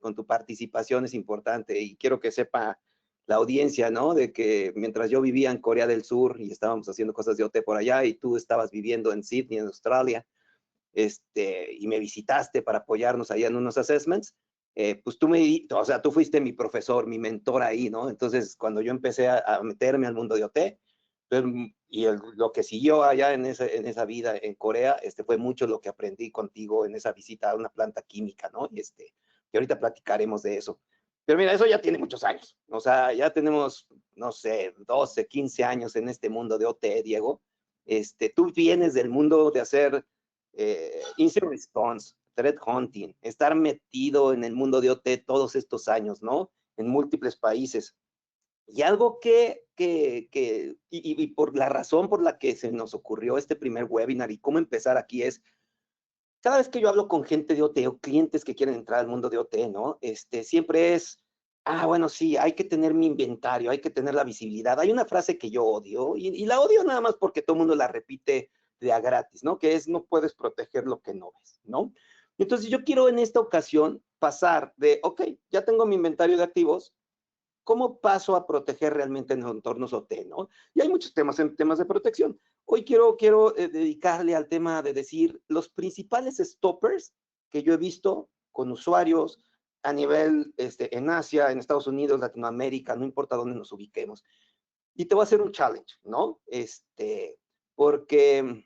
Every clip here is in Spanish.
con tu participación es importante y quiero que sepa la audiencia, ¿no? De que mientras yo vivía en Corea del Sur y estábamos haciendo cosas de OT por allá y tú estabas viviendo en Sydney, en Australia, y me visitaste para apoyarnos allá en unos assessments, pues o sea, tú fuiste mi profesor, mi mentor ahí, ¿no? Entonces, cuando yo empecé a meterme al mundo de OT, pues, y lo que siguió allá en esa vida en Corea, fue mucho lo que aprendí contigo en esa visita a una planta química, ¿no? Y ahorita platicaremos de eso. Pero mira, eso ya tiene muchos años. O sea, ya tenemos, no sé, 12, 15 años en este mundo de OT, Diego. Tú vienes del mundo de hacer incident response, threat hunting, estar metido en el mundo de OT todos estos años, ¿no? En múltiples países. Y algo y por la razón por la que se nos ocurrió este primer webinar y cómo empezar aquí es, cada vez que yo hablo con gente de OT o clientes que quieren entrar al mundo de OT, ¿no? Siempre es, bueno, sí, hay que tener mi inventario, hay que tener la visibilidad. Hay una frase que yo odio y la odio nada más porque todo el mundo la repite de a gratis, ¿no? Que es, no puedes proteger lo que no ves, ¿no? Entonces yo quiero en esta ocasión pasar de, ok, ya tengo mi inventario de activos, ¿cómo paso a proteger realmente en los entornos OT, ¿no? Y hay muchos temas en temas de protección. Hoy quiero dedicarle al tema de decir los principales stoppers que yo he visto con usuarios a nivel en Asia, en Estados Unidos, Latinoamérica, no importa dónde nos ubiquemos. Y te voy a hacer un challenge, ¿no? Porque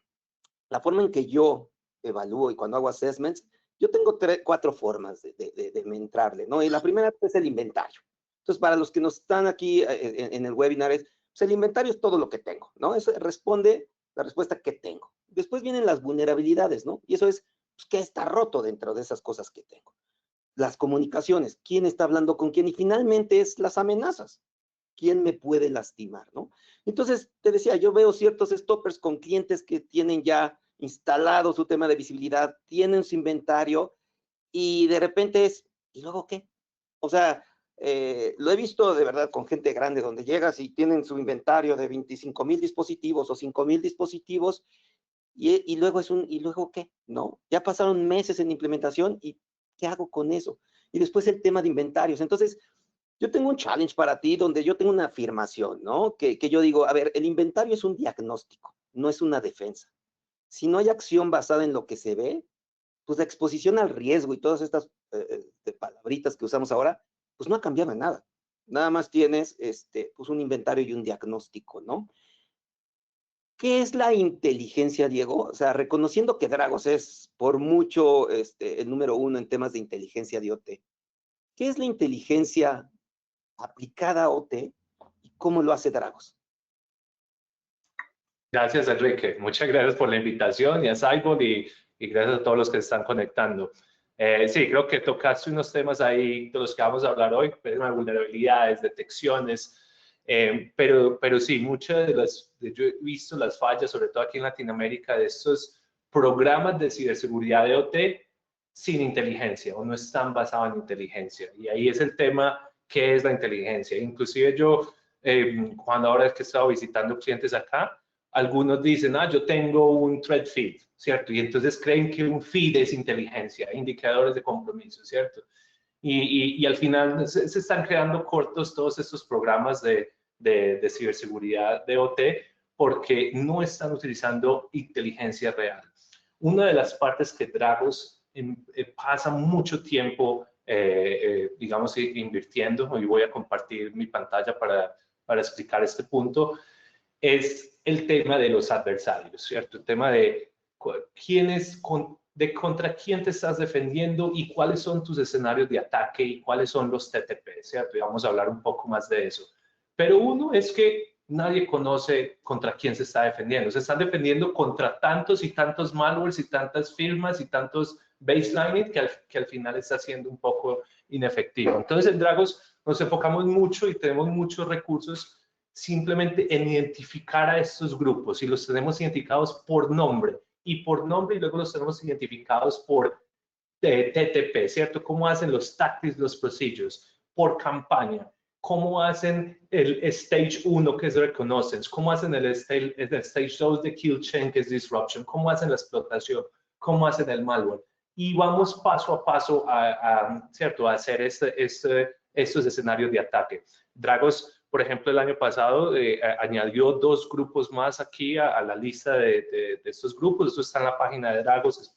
la forma en que yo evalúo y cuando hago assessments, yo tengo 4 formas de entrarle, ¿no? Y la primera es el inventario. Entonces, para los que nos están aquí en el webinar, pues el inventario es todo lo que tengo, ¿no? Eso responde la respuesta que tengo. Después vienen las vulnerabilidades, ¿no? Y eso es, pues, ¿qué está roto dentro de esas cosas que tengo? Las comunicaciones, ¿quién está hablando con quién? Y finalmente es las amenazas. ¿Quién me puede lastimar, no? Entonces, te decía, yo veo ciertos stoppers con clientes que tienen ya instalado su tema de visibilidad, tienen su inventario y de repente es, ¿y luego qué? O sea, lo he visto de verdad con gente grande donde llegas y tienen su inventario de 25,000 dispositivos o 5,000 dispositivos y luego ¿y luego qué? ¿No? Ya pasaron meses en implementación y ¿qué hago con eso? Y después el tema de inventarios. Entonces, yo tengo un challenge para ti donde yo tengo una afirmación, ¿no? Que yo digo, a ver, el inventario es un diagnóstico, no es una defensa. Si no hay acción basada en lo que se ve, pues la exposición al riesgo y todas estas palabritas que usamos ahora, pues no ha cambiado en nada. Nada más tienes pues un inventario y un diagnóstico, ¿no? ¿Qué es la inteligencia, Diego? O sea, reconociendo que Dragos es por mucho el número 1 en temas de inteligencia de OT. ¿Qué es la inteligencia aplicada a OT y cómo lo hace Dragos? Gracias, Enrique. Muchas gracias por la invitación y a Cyborg y gracias a todos los que se están conectando. Sí, creo que tocaste unos temas ahí de los que vamos a hablar hoy, vulnerabilidades, detecciones, pero sí, muchas yo he visto las fallas, sobre todo aquí en Latinoamérica, de estos programas de ciberseguridad de OT sin inteligencia o no están basados en inteligencia. Y ahí es el tema, ¿qué es la inteligencia? Inclusive yo, cuando ahora es que he estado visitando clientes acá, algunos dicen, yo tengo un threat feed, ¿cierto? Y entonces creen que un feed es inteligencia, indicadores de compromiso, ¿cierto? Y al final se están creando cortos todos estos programas de ciberseguridad de OT porque no están utilizando inteligencia real. Una de las partes que Dragos pasa mucho tiempo, digamos, invirtiendo, y voy a compartir mi pantalla para explicar este punto, es el tema de los adversarios, ¿cierto? El tema de contra quién te estás defendiendo y cuáles son tus escenarios de ataque y cuáles son los TTP, ¿cierto? Y vamos a hablar un poco más de eso. Pero uno es que nadie conoce contra quién se está defendiendo. Se están defendiendo contra tantos y tantos malwares y tantas firmas y tantos baselining que al final está siendo un poco inefectivo. Entonces en Dragos nos enfocamos mucho y tenemos muchos recursos simplemente en identificar a estos grupos y los tenemos identificados por nombre y luego los tenemos identificados por TTP, ¿cierto? ¿Cómo hacen los tactics, los procedures? Por campaña. ¿Cómo hacen el Stage 1, que es Reconnaissance? ¿Cómo hacen el Stage 2 de Kill Chain, que es Disruption? ¿Cómo hacen la explotación? ¿Cómo hacen el malware? y vamos paso a paso ¿cierto? A hacer estos escenarios de ataque. Dragos, por ejemplo, el año pasado añadió 2 grupos más aquí a la lista de estos grupos. Esto está en la página de Dragos,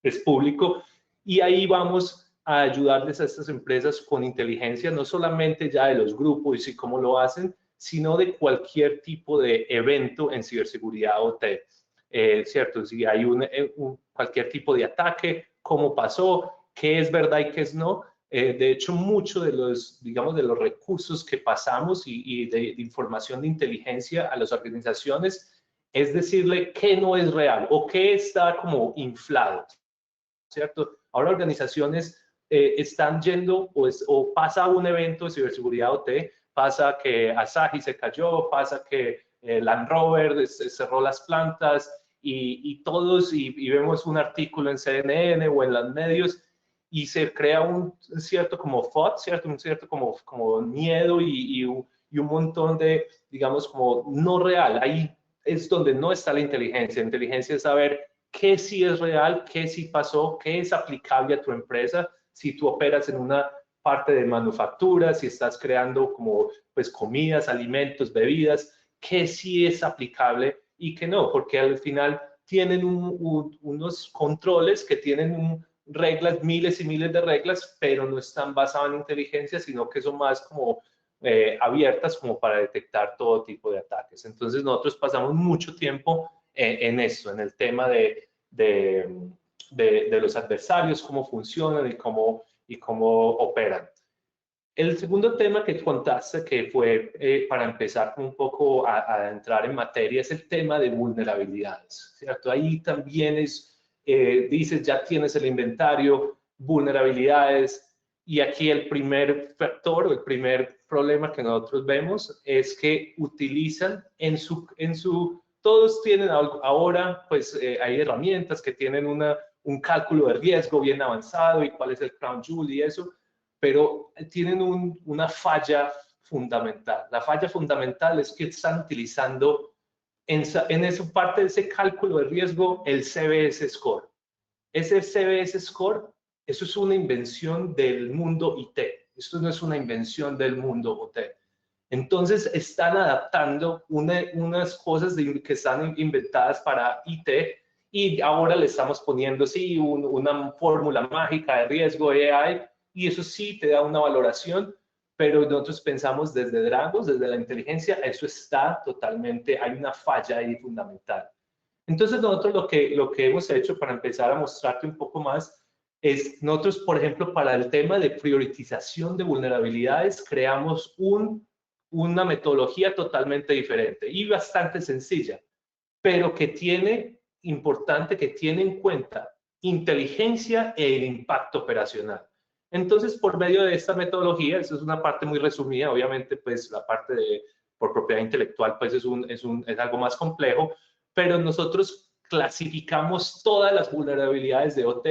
es público, y ahí vamos a ayudarles a estas empresas con inteligencia, no solamente ya de los grupos y cómo lo hacen, sino de cualquier tipo de evento en ciberseguridad OT. ¿Cierto? Si hay cualquier tipo de ataque, cómo pasó, qué es verdad y qué es no. De hecho, mucho de los, digamos, de los recursos que pasamos y de información de inteligencia a las organizaciones es decirle qué no es real o qué está como inflado, ¿cierto? Ahora organizaciones están yendo o pasa un evento de ciberseguridad OT, pasa que Asahi se cayó, pasa que Land Rover cerró las plantas y todos, y vemos un artículo en CNN o en los medios y se crea un cierto como FOD, ¿cierto? Un cierto como miedo y un montón de, digamos, como no real. Ahí es donde no está la inteligencia. La inteligencia es saber qué sí es real, qué sí pasó, qué es aplicable a tu empresa, si tú operas en una parte de manufactura, si estás creando como pues comidas, alimentos, bebidas, qué sí es aplicable y qué no, porque al final tienen unos controles que tienen reglas, miles y miles de reglas, pero no están basadas en inteligencia, sino que son más como abiertas como para detectar todo tipo de ataques. Entonces nosotros pasamos mucho tiempo en esto, en el tema de los adversarios, cómo funcionan y cómo operan. El segundo tema que contaste, que fue para empezar un poco a entrar en materia, es el tema de vulnerabilidades, ¿cierto? Ahí también dices, ya tienes el inventario, vulnerabilidades, y aquí el primer factor o el primer problema que nosotros vemos es que utilizan todos tienen ahora, pues hay herramientas que tienen un cálculo de riesgo bien avanzado y cuál es el crown jewel y eso, pero tienen una falla fundamental. La falla fundamental es que están utilizando en esa parte de ese cálculo de riesgo el CBS Score. Ese CBS Score, eso es una invención del mundo IT. Esto no es una invención del mundo OT. Entonces están adaptando unas cosas que están inventadas para IT y ahora le estamos poniendo, sí, una fórmula mágica de riesgo AI, y eso sí te da una valoración, pero nosotros pensamos desde Dragos, desde la inteligencia, eso está totalmente, hay una falla ahí fundamental. Entonces nosotros lo que hemos hecho para empezar a mostrarte un poco más es, nosotros, por ejemplo, para el tema de priorización de vulnerabilidades, creamos una metodología totalmente diferente y bastante sencilla, pero que tiene en cuenta inteligencia e el impacto operacional. Entonces, por medio de esta metodología, eso es una parte muy resumida, obviamente, pues la parte por propiedad intelectual, pues es algo más complejo, pero nosotros clasificamos todas las vulnerabilidades de OT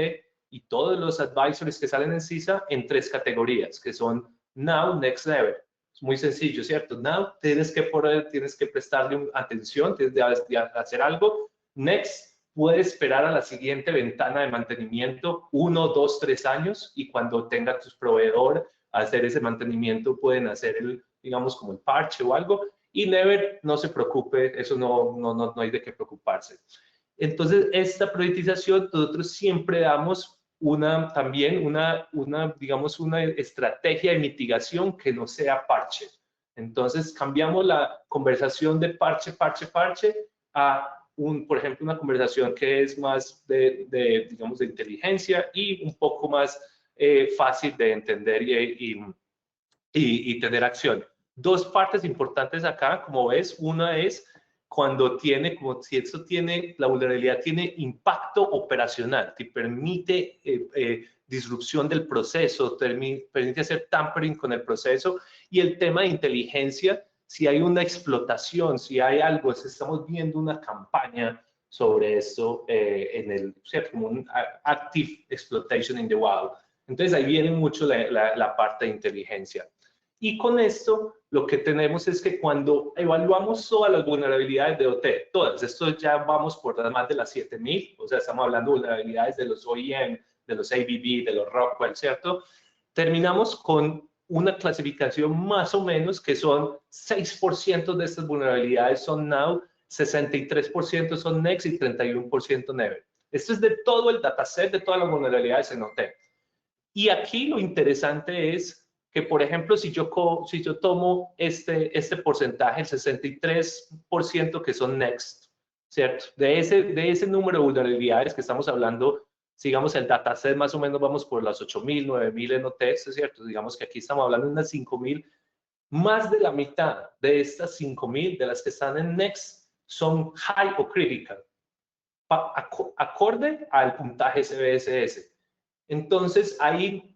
y todos los advisories que salen en CISA en 3 categorías, que son Now, Next, Never. Es muy sencillo, ¿cierto? Now, tienes que prestarle atención, tienes que hacer algo. Next, puede esperar a la siguiente ventana de mantenimiento 1, 2, 3 años, y cuando tenga tu proveedor a hacer ese mantenimiento pueden hacer digamos como el parche o algo, y Never, no se preocupe, eso no hay de qué preocuparse. Entonces, esta priorización nosotros siempre damos también digamos, una estrategia de mitigación que no sea parche. Entonces, cambiamos la conversación de parche a por ejemplo, una conversación que es más digamos, de inteligencia y un poco más fácil de entender y tener acción. 2 partes importantes acá, como ves, una es cuando como si esto la vulnerabilidad tiene impacto operacional, te permite disrupción del proceso, permite hacer tampering con el proceso, y el tema de inteligencia, si hay una explotación, si hay algo, si estamos viendo una campaña sobre esto ¿cierto? Como un active exploitation in the wild. Entonces ahí viene mucho la parte de inteligencia. Y con esto lo que tenemos es que cuando evaluamos todas las vulnerabilidades de OT, esto ya vamos por más de las 7,000, o sea, estamos hablando de vulnerabilidades de los OEM, de los ABB, de los Rockwell, ¿cierto? Terminamos con una clasificación más o menos que son 6% de estas vulnerabilidades son now, 63% son next y 31% never. Esto es de todo el dataset de todas las vulnerabilidades en OT. Y aquí lo interesante es que, por ejemplo, si yo tomo este porcentaje, el 63% que son next, ¿cierto? De ese número de vulnerabilidades que estamos hablando, sigamos el dataset más o menos vamos por las 8.000, 9.000 en OT, ¿cierto? Digamos que aquí estamos hablando de unas 5.000. Más de la mitad de estas 5.000, de las que están en next, son high o critical, acorde al puntaje CVSS. Entonces, ahí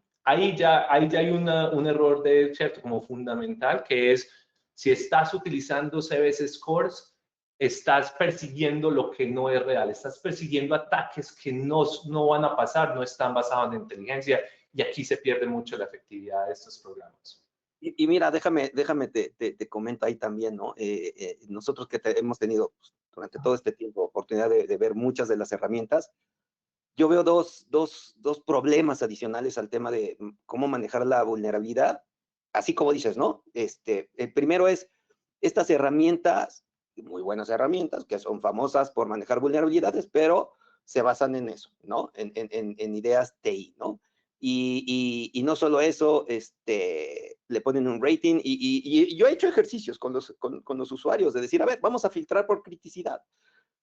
ya hay un error de, ¿cierto? Como fundamental, que es si estás utilizando CVS Scores, estás persiguiendo lo que no es real, estás persiguiendo ataques que no van a pasar, no están basados en inteligencia, y aquí se pierde mucho la efectividad de estos programas. Y mira, déjame te comento ahí también, ¿no? Nosotros que hemos tenido pues, durante todo este tiempo oportunidad de ver muchas de las herramientas, yo veo dos problemas adicionales al tema de cómo manejar la vulnerabilidad, así como dices, ¿no? El primero es estas herramientas, muy buenas herramientas, que son famosas por manejar vulnerabilidades, pero se basan en eso, ¿no? En ideas TI, ¿no? Y no solo eso, le ponen un rating, y yo he hecho ejercicios con los usuarios de decir, a ver, vamos a filtrar por criticidad.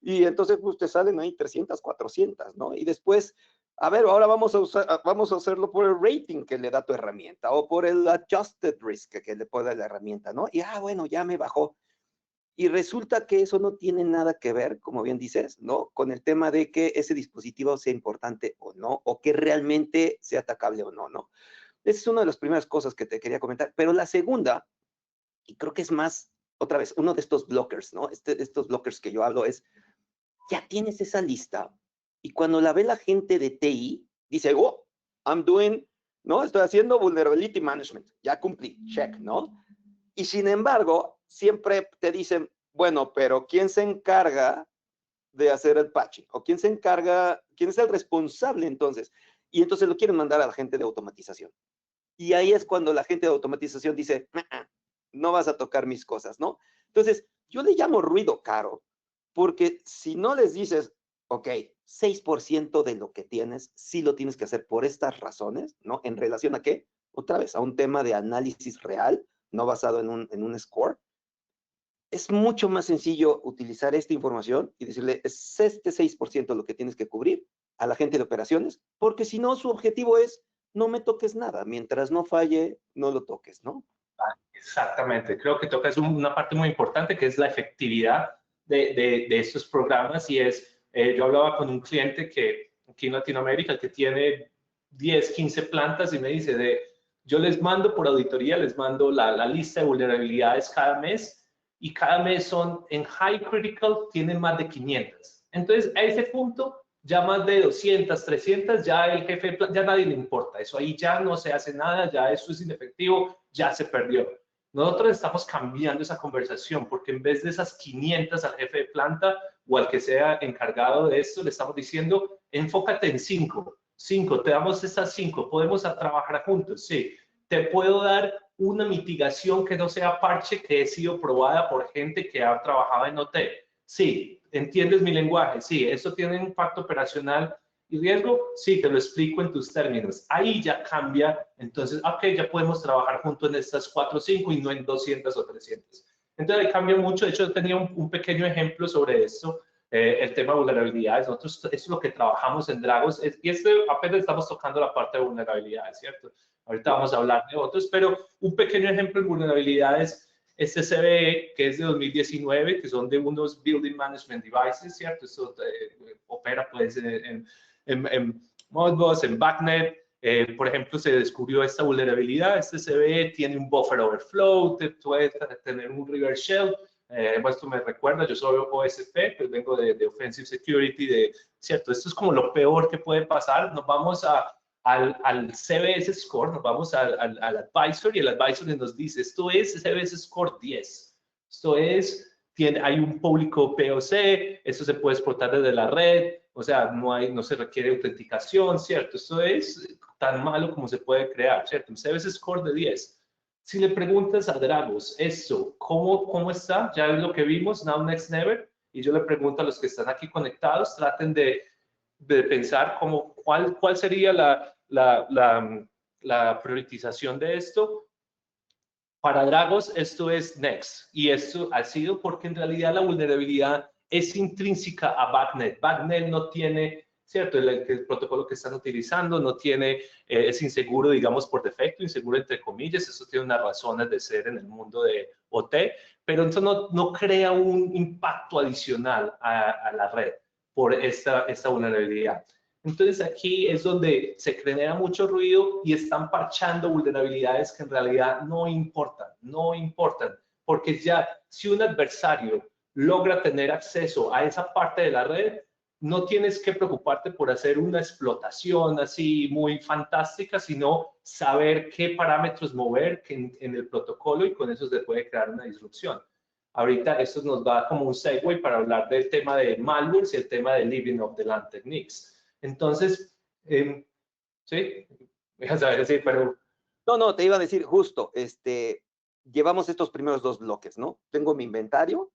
Y entonces pues te salen ahí 300, 400, ¿no? Y después, a ver, ahora vamos a hacerlo por el rating que le da tu herramienta o por el adjusted risk que le puede dar la herramienta, ¿no? Y bueno, ya me bajó. Y resulta que eso no tiene nada que ver, como bien dices, ¿no? Con el tema de que ese dispositivo sea importante o no, o que realmente sea atacable o no, ¿no? Esa es una de las primeras cosas que te quería comentar. Pero la segunda, y creo que es más, otra vez, uno de estos blockers, ¿no? Estos blockers que yo hablo es, ya tienes esa lista y cuando la ve la gente de TI, dice, oh, ¿no? Estoy haciendo vulnerability management, ya cumplí, check, ¿no? Y sin embargo, siempre te dicen, bueno, pero ¿quién se encarga de hacer el patching? ¿O quién se encarga, quién es el responsable entonces? Y entonces lo quieren mandar a la gente de automatización. Y ahí es cuando la gente de automatización dice, no vas a tocar mis cosas, ¿no? Entonces, yo le llamo ruido caro, porque si no les dices, ok, 6% de lo que tienes, sí lo tienes que hacer por estas razones, ¿no? ¿En relación a qué? Otra vez, a un tema de análisis real, no basado en un score. Es mucho más sencillo utilizar esta información y decirle, es este 6% lo que tienes que cubrir a la gente de operaciones, porque si no, su objetivo es, no me toques nada, mientras no falle, no lo toques, ¿no? Exactamente, creo que tocas una parte muy importante que es la efectividad de estos programas y es, yo hablaba con un cliente que aquí en Latinoamérica que tiene 10, 15 plantas y me dice, yo les mando por auditoría, les mando la lista de vulnerabilidades cada mes y cada mes son en high critical, tienen más de 500. Entonces, a ese punto, ya más de 200, 300, ya el jefe de planta, ya nadie le importa, eso ahí ya no se hace nada, ya eso es inefectivo, ya se perdió. Nosotros estamos cambiando esa conversación porque en vez de esas 500 al jefe de planta o al que sea encargado de esto, le estamos diciendo, enfócate en 5, te damos esas 5, podemos trabajar juntos, sí. Te puedo dar una mitigación que no sea parche, que he sido probada por gente que ha trabajado en OT. Sí, ¿entiendes mi lenguaje? Sí, ¿eso tiene un impacto operacional y riesgo? Sí, te lo explico en tus términos. Ahí ya cambia, entonces, ok, ya podemos trabajar juntos en estas 4 o 5 y no en 200 o 300. Entonces ahí cambia mucho. De hecho, yo tenía un pequeño ejemplo sobre esto, el tema de vulnerabilidades. Nosotros, eso es lo que trabajamos en Dragos, y apenas estamos tocando la parte de vulnerabilidades, ¿cierto? Ahorita vamos a hablar de otros, pero un pequeño ejemplo de vulnerabilidades, este CVE, que es de 2019, que son de unos Building Management Devices, ¿cierto? Esto opera pues en Modbus, en BACnet. Por ejemplo, se descubrió esta vulnerabilidad. Este CVE tiene un buffer overflow, puede tener un reverse shell. Esto me recuerda, yo soy OSP, pues vengo de Offensive Security, ¿cierto? Esto es como lo peor que puede pasar. Nos vamos al CVS Score, nos vamos al advisor y el advisor nos dice, esto es CVS Score 10. Esto es, hay un público POC, esto se puede exportar desde la red, O sea, no se requiere autenticación, ¿cierto? Esto es tan malo como se puede crear, ¿cierto? CBS score de 10. Si le preguntas a Dragos eso, ¿cómo está? Ya es lo que vimos, Now, Next, Never. Y yo le pregunto a los que están aquí conectados, traten de pensar cuál sería la priorización de esto. Para Dragos, esto es Next. Y esto ha sido porque en realidad la vulnerabilidad es intrínseca a Backnet. Backnet no tiene, ¿cierto? El protocolo que están utilizando no tiene, es inseguro, digamos, por defecto, inseguro entre comillas. Eso tiene unas razones de ser en el mundo de OT, pero entonces no crea un impacto adicional a la red por esta vulnerabilidad. Entonces aquí es donde se genera mucho ruido y están parchando vulnerabilidades que en realidad no importan, porque ya si un adversario logra tener acceso a esa parte de la red, no tienes que preocuparte por hacer una explotación así muy fantástica, sino saber qué parámetros mover en el protocolo y con eso se puede crear una disrupción. Ahorita esto nos da como un segue para hablar del tema de malwares y el tema de living off the land techniques. Entonces, sí, dejas saber decir, pero... No, te iba a decir justo, llevamos estos primeros dos bloques, ¿no? Tengo mi inventario,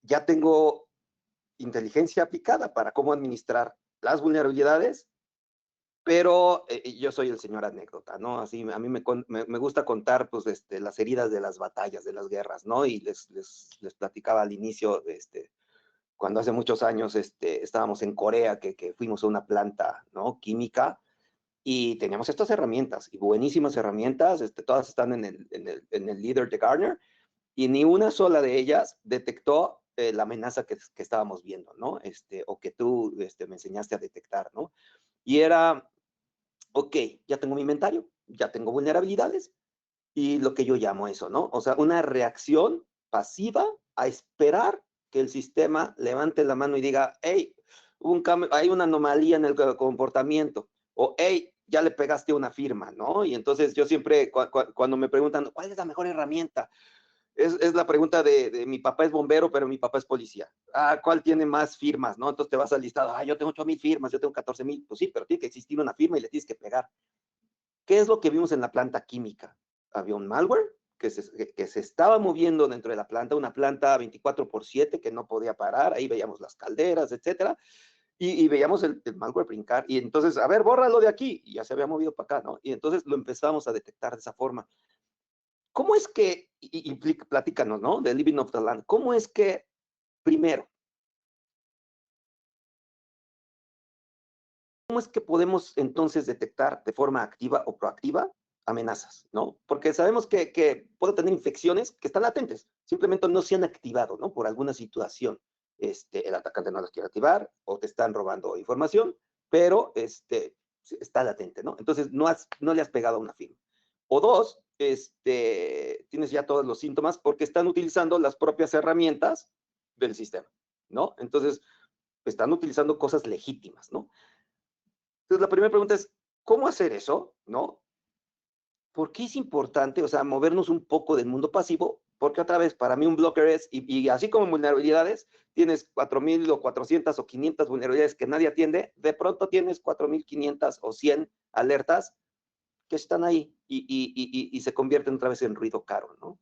ya tengo inteligencia aplicada para cómo administrar las vulnerabilidades, pero yo soy el señor anécdota, ¿no? Así a mí me gusta contar, pues, las heridas de las batallas, de las guerras, ¿no? Y les platicaba al inicio, cuando hace muchos años estábamos en Corea, que fuimos a una planta, ¿no? Química, y teníamos estas herramientas, y buenísimas herramientas, todas están en el líder de Gartner, y ni una sola de ellas detectó la amenaza que estábamos viendo, ¿no? O que tú me enseñaste a detectar, ¿no? Y era, ok, ya tengo mi inventario, ya tengo vulnerabilidades, y lo que yo llamo eso, ¿no? O sea, una reacción pasiva a esperar que el sistema levante la mano y diga, hey, hay una anomalía en el comportamiento, o hey, ya le pegaste una firma, ¿no? Y entonces yo siempre, cuando me preguntan, ¿cuál es la mejor herramienta? Es la pregunta de mi papá es bombero, pero mi papá es policía. ¿Cuál tiene más firmas, no? Entonces te vas al listado, yo tengo 8,000 firmas, yo tengo 14,000. Pues sí, pero tiene que existir una firma y le tienes que pegar. ¿Qué es lo que vimos en la planta química? Había un malware que se estaba moviendo dentro de la planta, una planta 24/7 que no podía parar, ahí veíamos las calderas, etcétera, y veíamos el malware brincar, y entonces, a ver, bórralo de aquí, y ya se había movido para acá, ¿no? Y entonces lo empezamos a detectar de esa forma. ¿Cómo es que, platícanos, ¿no? De Living off the Land, ¿cómo es que, primero, ¿cómo es que podemos entonces detectar de forma activa o proactiva amenazas, ¿no? Porque sabemos que puede tener infecciones que están latentes, simplemente no se han activado, ¿no? Por alguna situación. El atacante no las quiere activar o te están robando información, pero está latente, ¿no? Entonces no le has pegado a una firma. O dos, tienes ya todos los síntomas porque están utilizando las propias herramientas del sistema, ¿no? Entonces, están utilizando cosas legítimas, ¿no? Entonces, la primera pregunta es, ¿cómo hacer eso? ¿No? ¿Por qué es importante, o sea, movernos un poco del mundo pasivo? Porque otra vez, para mí un blocker es, y así como vulnerabilidades, tienes 4,000 o 400 o 500 vulnerabilidades que nadie atiende, de pronto tienes 4,500 o 100 alertas que están ahí y se convierten otra vez en ruido caro, ¿no?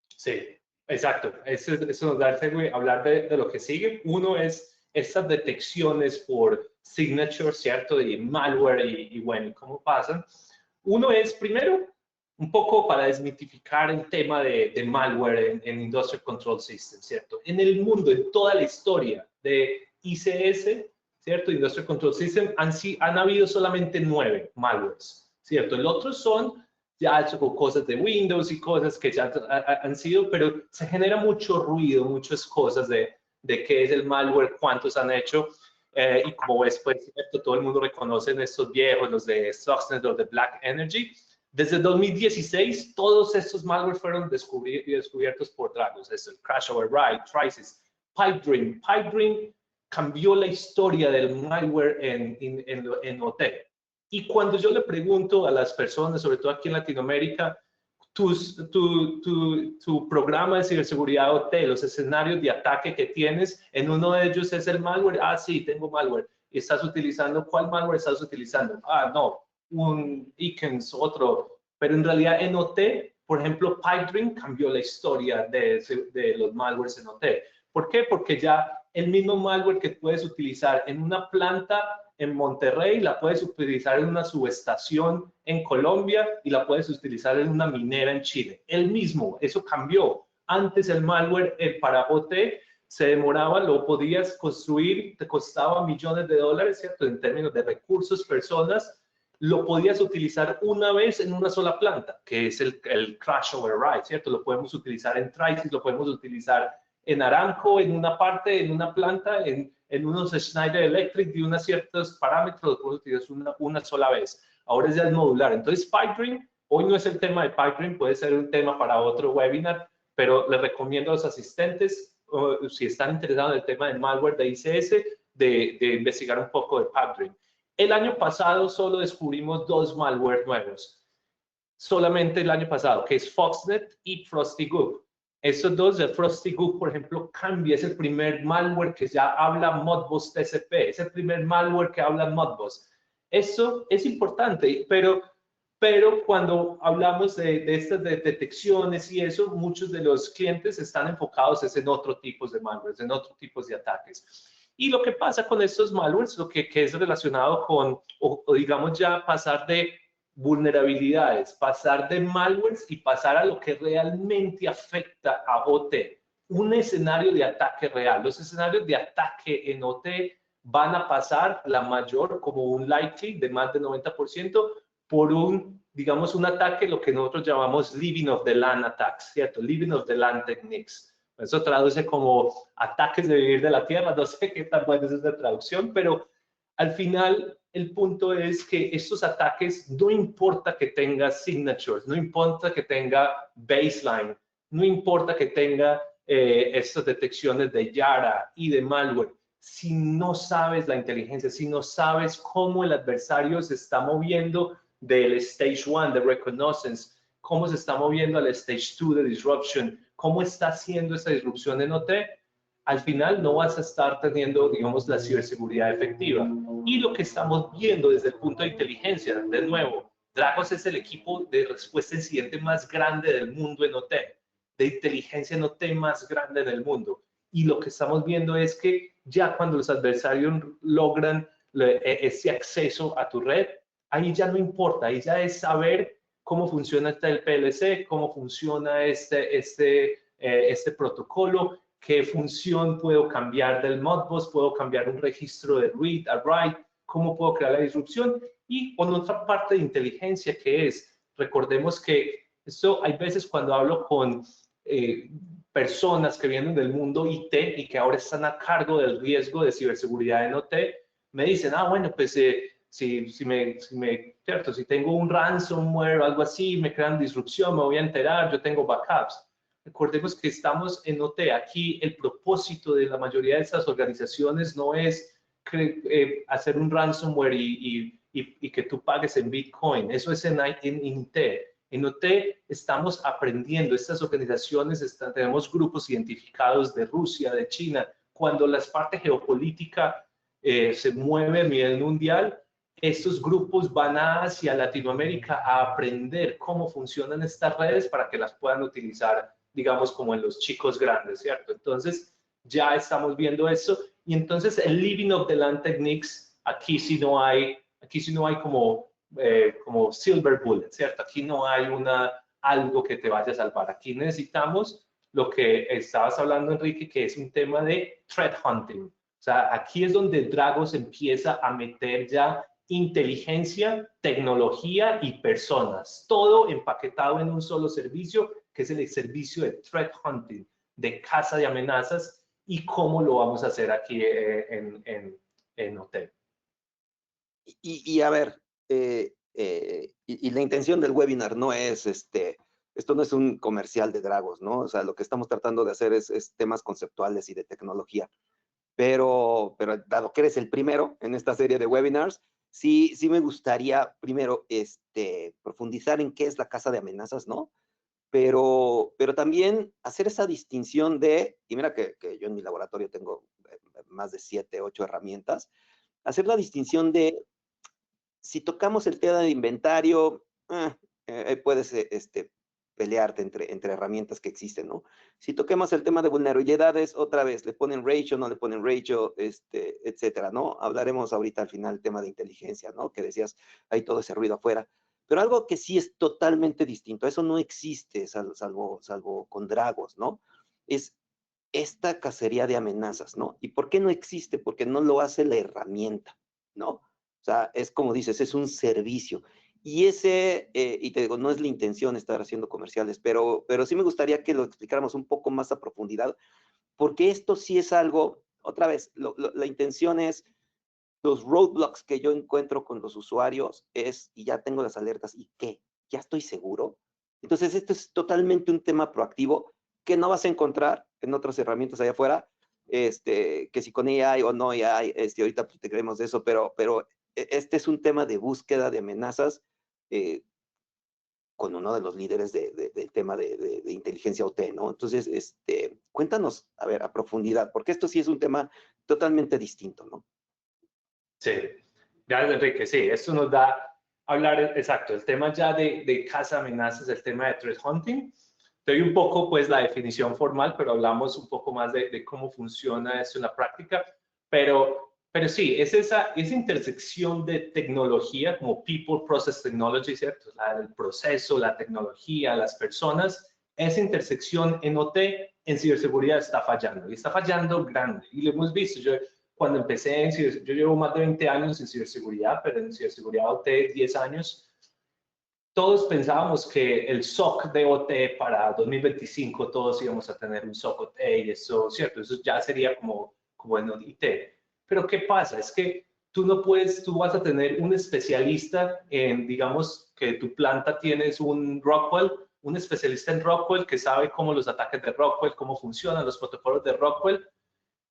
Sí, exacto. Eso nos da hablar de lo que sigue. Uno es estas detecciones por signature, ¿cierto? De malware y bueno, ¿cómo pasan? Uno es, primero, un poco para desmitificar el tema de malware en Industrial Control System, ¿cierto? En el mundo, en toda la historia de ICS, ¿cierto? Industrial Control System, han habido solamente 9 malwares, ¿cierto? El otro son ya cosas de Windows y cosas que ya han sido, pero se genera mucho ruido, muchas cosas de qué es el malware, cuántos han hecho. Y como ves, pues, todo el mundo reconoce estos viejos, los de Stuxnet, los de Black Energy. Desde 2016, todos estos malware fueron descubiertos por Dragos. Es el Crash Override, Trisis, Pipedream. Pipedream cambió la historia del malware en OT. Y cuando yo le pregunto a las personas, sobre todo aquí en Latinoamérica, tu programa de ciberseguridad OT, los escenarios de ataque que tienes, en uno de ellos es el malware. Ah, sí, tengo malware. ¿Y estás utilizando? ¿Cuál malware estás utilizando? Ah, no, un Eakins, otro. Pero en realidad en OT, por ejemplo, Pipedream cambió la historia de los malwares en OT. ¿Por qué? Porque ya el mismo malware que puedes utilizar en una planta en Monterrey, la puedes utilizar en una subestación en Colombia y la puedes utilizar en una minera en Chile. El mismo, eso cambió. Antes el malware para OT se demoraba, lo podías construir, te costaba millones de dólares, ¿cierto? En términos de recursos, personas, lo podías utilizar una vez en una sola planta, que es el crash override, ¿cierto? Lo podemos utilizar en Tricis, lo podemos utilizar en Aramco, en una parte, en una planta, en unos Schneider Electric de unos ciertos parámetros, lo podemos utilizar una sola vez. Ahora ya es modular. Entonces, Pipedream, hoy no es el tema de Pipedream, puede ser un tema para otro webinar, pero les recomiendo a los asistentes, si están interesados en el tema del malware de ICS, de investigar un poco de Pipedream. El año pasado solo descubrimos 2 malware nuevos, solamente el año pasado, que es Foxnet y FrostyGook. Estos dos, el FrostyGook, por ejemplo, cambia, es el primer malware que ya habla Modbus TCP, es el primer malware que habla Modbus. Eso es importante, pero cuando hablamos de estas detecciones y eso, muchos de los clientes están enfocados en otro tipo de malwares, en otros tipos de ataques. Y lo que pasa con estos malwares, lo que es relacionado con, o digamos ya pasar de vulnerabilidades, pasar de malwares y pasar a lo que realmente afecta a OT, un escenario de ataque real. Los escenarios de ataque en OT van a pasar la mayor, como un likely de más del 90%, por un, digamos, un ataque, lo que nosotros llamamos living of the land attacks, ¿cierto? Living of the land techniques. Eso traduce como ataques de vivir de la tierra, no sé qué tan buena es esa traducción, pero al final el punto es que estos ataques, no importa que tenga signatures, no importa que tenga baseline, no importa que tenga estas detecciones de Yara y de malware, si no sabes la inteligencia, si no sabes cómo el adversario se está moviendo del stage 1 de reconnaissance, cómo se está moviendo al stage 2 de disruption, cómo está haciendo esa disrupción en OT, al final no vas a estar teniendo, digamos, la ciberseguridad efectiva. Y lo que estamos viendo desde el punto de inteligencia, de nuevo, Dragos es el equipo de respuesta a incidente más grande del mundo en OT, de inteligencia en OT más grande del mundo. Y lo que estamos viendo es que ya cuando los adversarios logran ese acceso a tu red, ahí ya no importa, ahí ya es saber cómo funciona el PLC, cómo funciona este protocolo, qué función puedo cambiar del Modbus, puedo cambiar un registro de read a write, cómo puedo crear la disrupción. Y con otra parte de inteligencia que es, recordemos que esto hay veces cuando hablo con personas que vienen del mundo IT y que ahora están a cargo del riesgo de ciberseguridad en OT, me dicen, ah, bueno, pues si tengo un ransomware o algo así, me crean disrupción, me voy a enterar, yo tengo backups. Recordemos que estamos en OT. Aquí el propósito de la mayoría de estas organizaciones no es hacer un ransomware y que tú pagues en Bitcoin. Eso es en IT. En OT estamos aprendiendo. Estas organizaciones, tenemos grupos identificados de Rusia, de China. Cuando la parte geopolítica se mueve a nivel mundial, estos grupos van hacia Latinoamérica a aprender cómo funcionan estas redes para que las puedan utilizar, digamos, como en los chicos grandes, ¿cierto? Entonces, ya estamos viendo eso. Y entonces, el living of the land techniques, aquí sí no hay como silver bullet, ¿cierto? Aquí no hay algo que te vaya a salvar. Aquí necesitamos lo que estabas hablando, Enrique, que es un tema de threat hunting. O sea, aquí es donde Dragos empieza a meter ya inteligencia, tecnología y personas, todo empaquetado en un solo servicio, que es el servicio de threat hunting, de caza de amenazas, y cómo lo vamos a hacer aquí en OT. Y a ver, y la intención del webinar no es, esto no es un comercial de Dragos, ¿no? O sea, lo que estamos tratando de hacer es temas conceptuales y de tecnología. Pero dado que eres el primero en esta serie de webinars, sí me gustaría primero profundizar en qué es la caza de amenazas, ¿no? pero también hacer esa distinción de, y mira que yo en mi laboratorio tengo más de 7, 8 herramientas, hacer la distinción de, si tocamos el tema de inventario, puedes pelearte entre herramientas que existen, ¿no? Si toquemos el tema de vulnerabilidades, otra vez, le ponen ratio, no le ponen ratio, etcétera, ¿no? Hablaremos ahorita al final del tema de inteligencia, ¿no? Que decías, hay todo ese ruido afuera. Pero algo que sí es totalmente distinto, eso no existe, salvo con Dragos, ¿no? Es esta cacería de amenazas, ¿no? ¿Y por qué no existe? Porque no lo hace la herramienta, ¿no? O sea, es como dices, es un servicio. Y y te digo, no es la intención estar haciendo comerciales, pero sí me gustaría que lo explicáramos un poco más a profundidad, porque esto sí es algo, otra vez, la intención es, los roadblocks que yo encuentro con los usuarios es, y ya tengo las alertas, ¿y qué? ¿Ya estoy seguro? Entonces, esto es totalmente un tema proactivo que no vas a encontrar en otras herramientas allá afuera, que si con AI o no AI, ahorita pues, te creemos de eso, pero este es un tema de búsqueda de amenazas eh, con uno de los líderes del tema de inteligencia OT, ¿no? Entonces, cuéntanos, a ver, a profundidad, porque esto sí es un tema totalmente distinto, ¿no? Sí, gracias Enrique. Sí, esto nos da a hablar, exacto, el tema ya de caza amenazas, el tema de threat hunting. Te doy un poco pues la definición formal, pero hablamos un poco más de cómo funciona esto en la práctica. Pero sí, es esa intersección de tecnología como people, process, technology, ¿cierto? El proceso, la tecnología, las personas. Esa intersección en OT, en ciberseguridad está fallando y está fallando grande. Y lo hemos visto. Cuando empecé yo llevo más de 20 años en ciberseguridad, pero en ciberseguridad OT 10 años. Todos pensábamos que el SOC de OT para 2025, todos íbamos a tener un SOC OT y eso, ¿cierto? Eso ya sería como en IT. Pero ¿qué pasa? Es que tú no puedes, tú vas a tener un especialista en, digamos, que tu planta tienes un Rockwell, un especialista en Rockwell que sabe cómo los ataques de Rockwell, cómo funcionan los protocolos de Rockwell,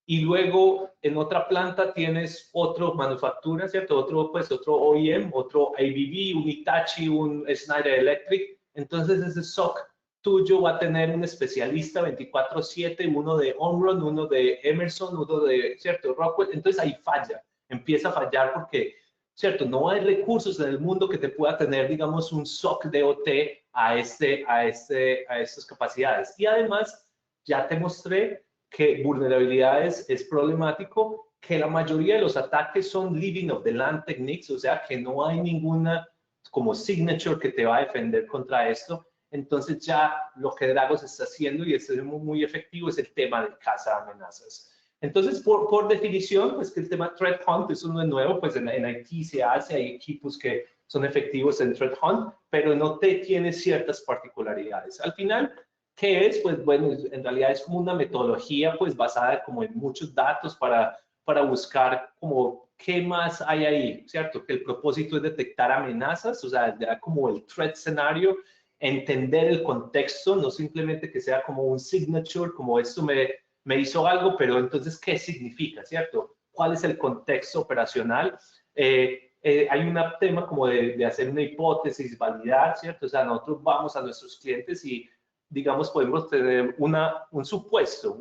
y luego en otra planta tienes otro manufactura, ¿cierto? Otro OEM, otro ABB, un Hitachi, un Schneider Electric. Entonces ese SOC tuyo va a tener un especialista 24/7, uno de Omron, uno de Emerson, uno de, ¿cierto? Rockwell. Entonces ahí falla, empieza a fallar porque, ¿cierto? No hay recursos en el mundo que te pueda tener, digamos, un SOC de OT a estas capacidades. Y además, ya te mostré que vulnerabilidades es problemático, que la mayoría de los ataques son leaving of the land techniques, o sea, que no hay ninguna como signature que te va a defender contra esto. Entonces ya lo que Dragos está haciendo, y es muy efectivo, es el tema de caza de amenazas. Entonces, por definición, pues que el tema Threat Hunt, eso no es nuevo, pues en IT se hace, hay equipos que son efectivos en Threat Hunt, pero no te tiene ciertas particularidades. Al final, ¿qué es? Pues bueno, en realidad es como una metodología pues basada como en muchos datos para buscar como qué más hay ahí, ¿cierto? Que el propósito es detectar amenazas, o sea, ya como el threat scenario, entender el contexto, no simplemente que sea como un signature, como esto me hizo algo, pero entonces, ¿qué significa, ¿cierto? ¿Cuál es el contexto operacional? Hay un tema como de hacer una hipótesis, validar, ¿cierto? O sea, nosotros vamos a nuestros clientes y digamos, podemos tener un supuesto,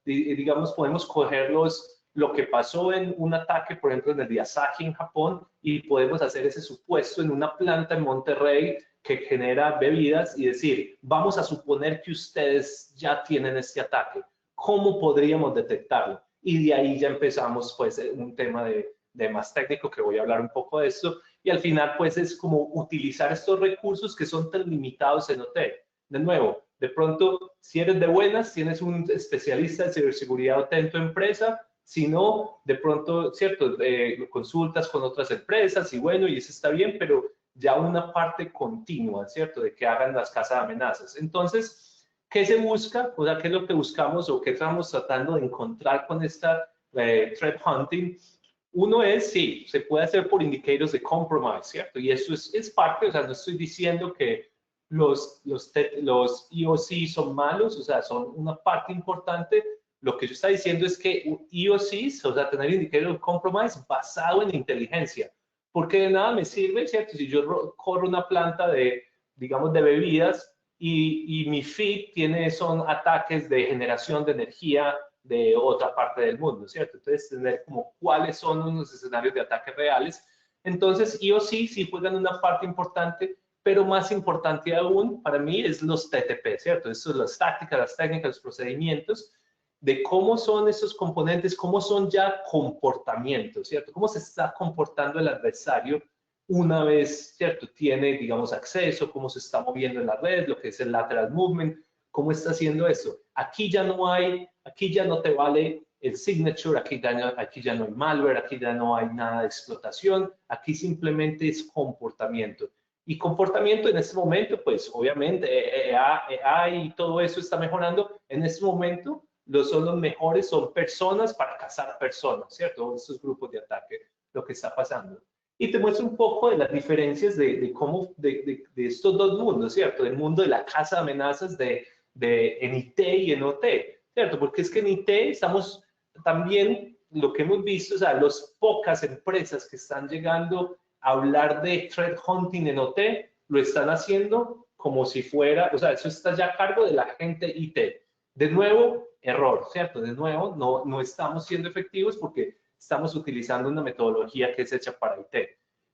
digamos, podemos coger lo que pasó en un ataque, por ejemplo, en el de Asahi en Japón, y podemos hacer ese supuesto en una planta en Monterrey que genera bebidas y decir, vamos a suponer que ustedes ya tienen este ataque. ¿Cómo podríamos detectarlo? Y de ahí ya empezamos, pues, un tema de más técnico, que voy a hablar un poco de esto, y al final, pues, es como utilizar estos recursos que son tan limitados en hotel. De nuevo, de pronto, si eres de buenas, tienes un especialista en ciberseguridad en tu empresa. Si no, de pronto, cierto, consultas con otras empresas y bueno, y eso está bien, pero ya una parte continua, ¿cierto? De que hagan las casas de amenazas. Entonces, ¿qué se busca? O sea, ¿qué es lo que buscamos o qué estamos tratando de encontrar con esta threat hunting? Uno es, sí, se puede hacer por indicators de compromise, ¿cierto? Y eso es parte, o sea, no estoy diciendo que los EOC son malos, o sea, son una parte importante. Lo que yo estoy diciendo es que EOCs, o sea, tener indicador de compromise basado en inteligencia, porque de nada me sirve, ¿cierto? Si yo corro una planta de, digamos, de bebidas y mi feed son ataques de generación de energía de otra parte del mundo, ¿cierto? Entonces, tener como cuáles son unos escenarios de ataques reales. Entonces, sí juegan una parte importante, pero más importante aún para mí es los TTP, ¿cierto? Eso es las tácticas, las técnicas, los procedimientos, de cómo son esos componentes, cómo son ya comportamientos, ¿cierto? Cómo se está comportando el adversario una vez, ¿cierto? Tiene, digamos, acceso, cómo se está moviendo en la red, lo que es el lateral movement, cómo está haciendo eso. Aquí ya no te vale el signature, aquí ya no hay malware, aquí ya no hay nada de explotación, aquí simplemente es comportamiento. Y comportamiento en este momento, pues obviamente AI y todo eso está mejorando. En este momento, los mejores son personas para cazar personas, ¿cierto? Esos grupos de ataque, lo que está pasando. Y te muestro un poco de las diferencias de estos dos mundos, ¿cierto? Del mundo de la caza de amenazas en IT y en OT, ¿cierto? Porque es que en IT estamos también, lo que hemos visto, o sea, las pocas empresas que están llegando a hablar de threat hunting en OT, lo están haciendo como si fuera, o sea, eso está ya a cargo de la gente IT. De nuevo, error, ¿cierto? De nuevo, no estamos siendo efectivos porque estamos utilizando una metodología que es hecha para IT.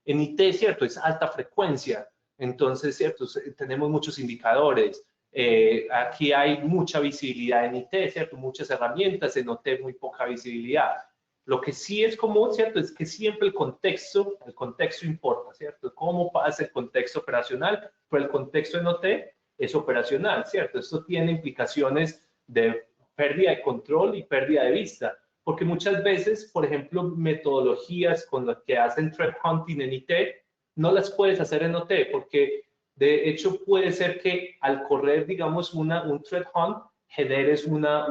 En IT, ¿cierto? Es alta frecuencia, entonces, ¿cierto? Tenemos muchos indicadores. Aquí hay mucha visibilidad en IT, ¿cierto? Muchas herramientas, en OT muy poca visibilidad. Lo que sí es común, ¿cierto? Es que siempre el contexto importa, ¿cierto? ¿Cómo pasa el contexto operacional? Pero el contexto en OT es operacional, ¿cierto? Esto tiene implicaciones de pérdida de control y pérdida de vista, porque muchas veces, por ejemplo, metodologías con las que hacen threat hunting en IT, no las puedes hacer en OT, porque de hecho puede ser que al correr, digamos, un threat hunt, generes una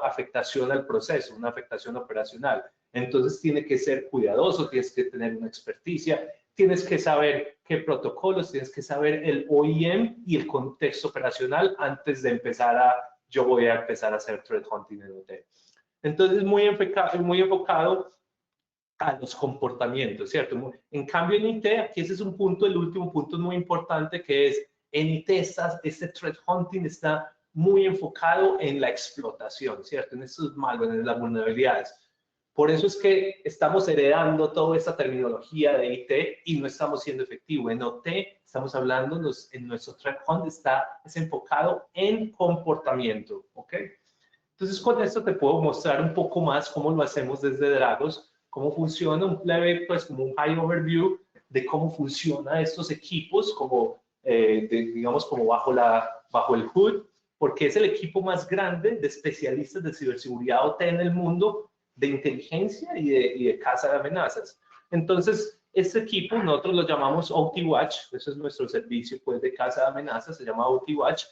afectación al proceso, una afectación operacional. Entonces tiene que ser cuidadoso, tienes que tener una experticia, tienes que saber qué protocolos, tienes que saber el OEM y el contexto operacional antes de yo voy a empezar a hacer threat hunting en OT. Entonces, muy enfocado a los comportamientos, ¿cierto? En cambio, en IT, aquí ese es un punto, el último punto muy importante, que es en IT, este threat hunting está muy enfocado en la explotación, ¿cierto? En estos malwares, en las vulnerabilidades. Por eso es que estamos heredando toda esta terminología de IT y no estamos siendo efectivos. En OT estamos hablando, en nuestro threat hunt es enfocado en comportamiento, ¿ok? Entonces, con esto te puedo mostrar un poco más cómo lo hacemos desde Dragos, cómo funciona un leve, pues como un high overview de cómo funcionan estos equipos, como, digamos, como bajo el hood, porque es el equipo más grande de especialistas de ciberseguridad OT en el mundo, de inteligencia y de caza de amenazas. Entonces, este equipo nosotros lo llamamos OT-Watch, ese es nuestro servicio pues, de caza de amenazas, se llama OT-Watch,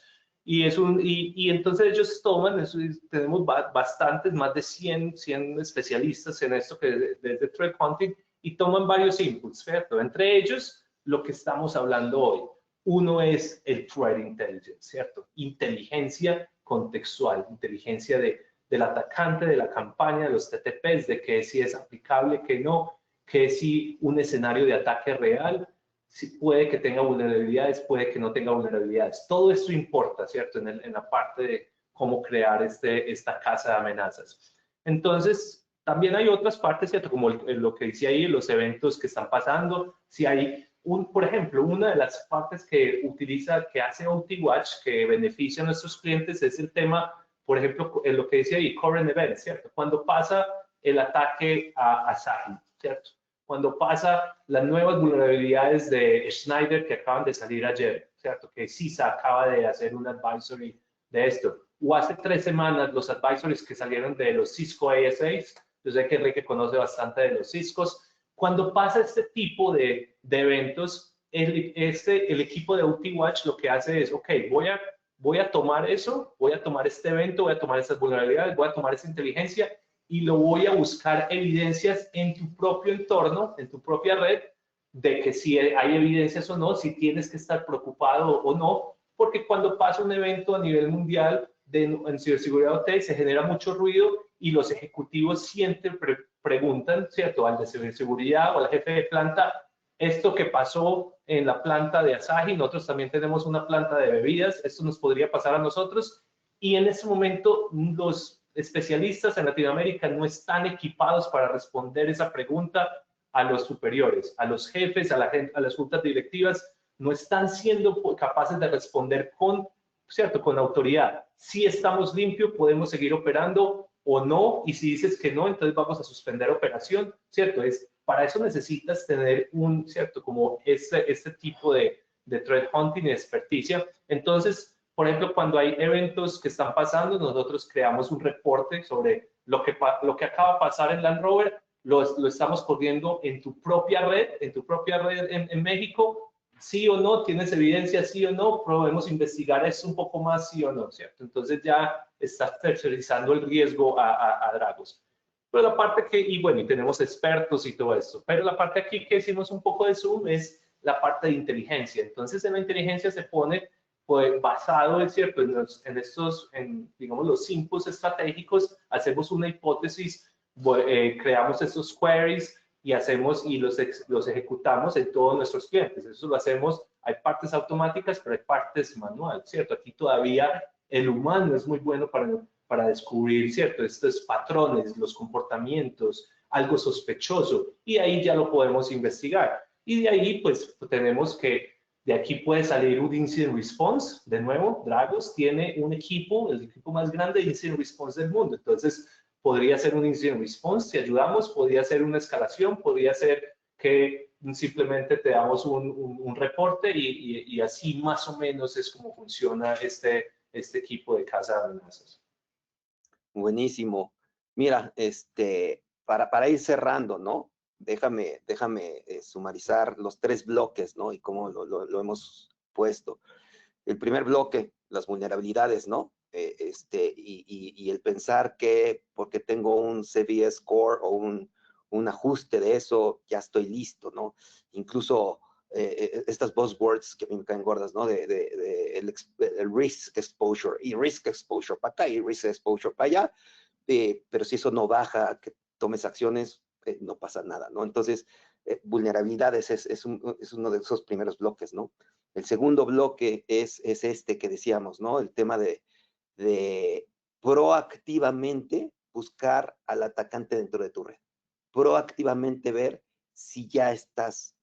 y entonces ellos toman, tenemos bastantes, más de 100 especialistas en esto que desde threat hunting, y toman varios inputs, ¿cierto? Entre ellos, lo que estamos hablando hoy. Uno es el threat intelligence, ¿cierto? Inteligencia contextual, inteligencia del atacante, de la campaña, de los TTPs, de que si es aplicable, que no, que si un escenario de ataque real, si puede que tenga vulnerabilidades, puede que no tenga vulnerabilidades. Todo esto importa, ¿cierto? En la parte de cómo crear esta casa de amenazas. Entonces, también hay otras partes, ¿cierto? Como lo que decía ahí, los eventos que están pasando. Si hay por ejemplo, una de las partes que hace OT-Watch, que beneficia a nuestros clientes, es el tema, por ejemplo, lo que decía ahí, current events, ¿cierto? Cuando pasa el ataque a Sahel, ¿cierto? Cuando pasa las nuevas vulnerabilidades de Schneider que acaban de salir ayer, ¿cierto? Que CISA acaba de hacer un advisory de esto. O hace 3 semanas los advisories que salieron de los Cisco ASAs, yo sé que Enrique conoce bastante de los Ciscos. Cuando pasa este tipo de eventos, el equipo de OT-Watch lo que hace es, ok, voy a tomar eso, voy a tomar este evento, voy a tomar estas vulnerabilidades, voy a tomar esa inteligencia y lo voy a buscar evidencias en tu propio entorno, en tu propia red, de que si hay evidencias o no, si tienes que estar preocupado o no, porque cuando pasa un evento a nivel mundial en ciberseguridad OT se genera mucho ruido y los ejecutivos siempre preguntan, ¿cierto?, al de ciberseguridad o al jefe de planta, esto que pasó en la planta de Asahi, nosotros también tenemos una planta de bebidas, esto nos podría pasar a nosotros, y en este momento los especialistas en Latinoamérica no están equipados para responder esa pregunta a los superiores, a los jefes, a las juntas directivas, no están siendo capaces de responder ¿cierto? Con autoridad. Si estamos limpios, podemos seguir operando o no, y si dices que no, entonces vamos a suspender operación, ¿cierto? Para eso necesitas tener ¿cierto? Como este tipo de threat hunting y experticia. Entonces, por ejemplo, cuando hay eventos que están pasando, nosotros creamos un reporte sobre lo que acaba de pasar en Land Rover, lo estamos corriendo en tu propia red, en México, sí o no, tienes evidencia, sí o no, podemos investigar eso un poco más, sí o no, ¿cierto? Entonces ya estás tercerizando el riesgo a Dragos. Pero la parte y bueno, y tenemos expertos y todo esto, pero la parte aquí que hicimos un poco de Zoom es la parte de inteligencia. Entonces en la inteligencia se pone pues, basado, es cierto, digamos, los inputs estratégicos, hacemos una hipótesis, creamos estos queries y los ejecutamos en todos nuestros clientes. Eso lo hacemos, hay partes automáticas, pero hay partes manuales, ¿cierto? Aquí todavía el humano es muy bueno para descubrir, ¿cierto? Estos patrones, los comportamientos, algo sospechoso, y ahí ya lo podemos investigar. Y de ahí, pues, tenemos de aquí puede salir un incident response. De nuevo, Dragos tiene un equipo, el equipo más grande de incident response del mundo. Entonces, podría ser un incident response, si ayudamos, podría ser una escalación, podría ser que simplemente te damos un reporte y así más o menos es como funciona este equipo de casa de amenazas. Buenísimo. Mira, para ir cerrando, ¿no? Déjame sumarizar los 3 bloques, ¿no? Y cómo lo hemos puesto. El primer bloque, las vulnerabilidades, ¿no? Y el pensar que porque tengo un CVE score o un ajuste de eso, ya estoy listo, ¿no? Incluso estas buzzwords que a mí me caen gordas, ¿no? El risk exposure y risk exposure para acá y risk exposure para allá, pero si eso no baja, que tomes acciones, no pasa nada, ¿no? Entonces, vulnerabilidades es uno de esos primeros bloques, ¿no? El segundo bloque es este que decíamos, ¿no? El tema de proactivamente buscar al atacante dentro de tu red. Proactivamente ver si ya estás